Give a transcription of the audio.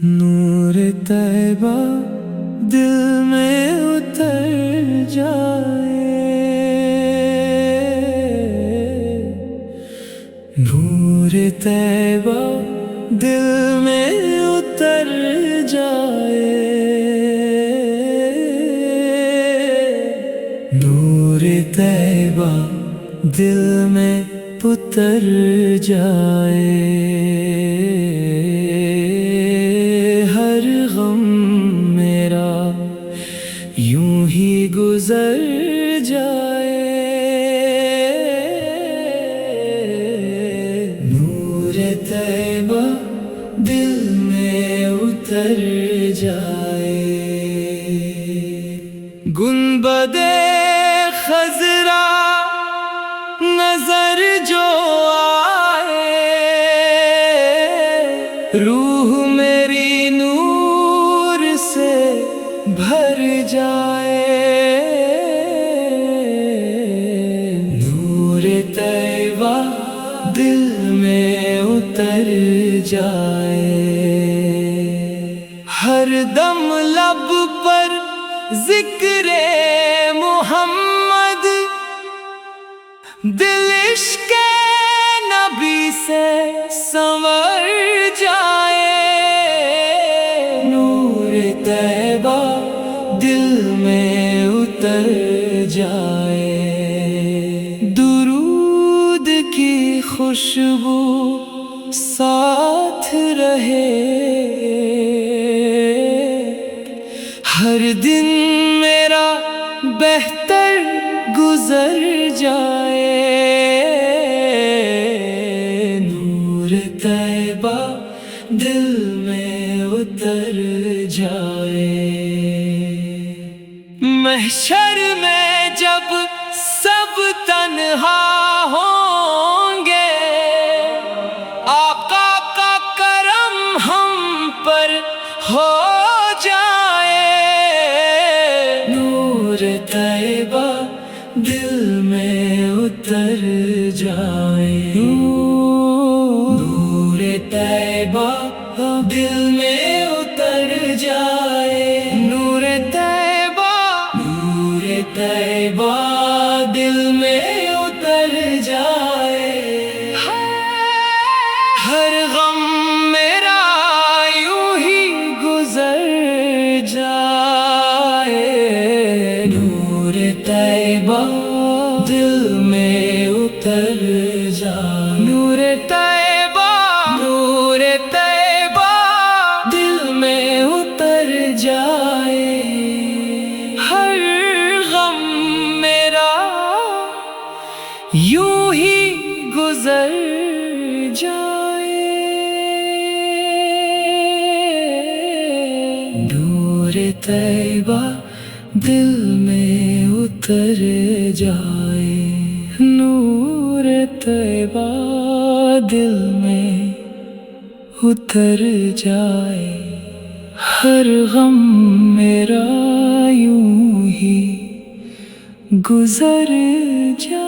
نور طیبہ دل میں اتر جائے، نور طیبہ دل میں اتر جائے، نور طیبہ دل میں اتر جائے، ہر غم میرا یوں ہی گزر جائے، نور طیبہ دل میں اتر جائے، گنبد خضرا نظر جو آئے، روح میری نور سے بھر جائے، نور طیبہ دل میں اتر جائے، ہر دم لب پر ذکر محمد، دل عشق نبی سے سنور جائے، نور طیبہ دل میں اتر جائے، درود کی خوشبو ساتھ رہے، ہر دن میرا بہتر گزر جائے، نور طیبہ دل میں اتر جائے، محشر میں جب سب تنہا ہوں گے، آقا کا کرم ہم پر ہو جائے، نور طیبہ دل میں اتر جائے، نور طیبہ دل میں اتر جائے، نور طیبہ دل میں اتر جائے، ہر غم میرا یوں ہی گزر جائے، نور طیبہ دل میں اتر جائے، نور طیبہ دل میں اتر جائے، ہر غم میرا یوں ہی گزر جائے، نور طیبہ دل میں اتر جائے، نور طیبہ دل میں اتر جائے، ہر غم میرا یوں ہی گزر جائے۔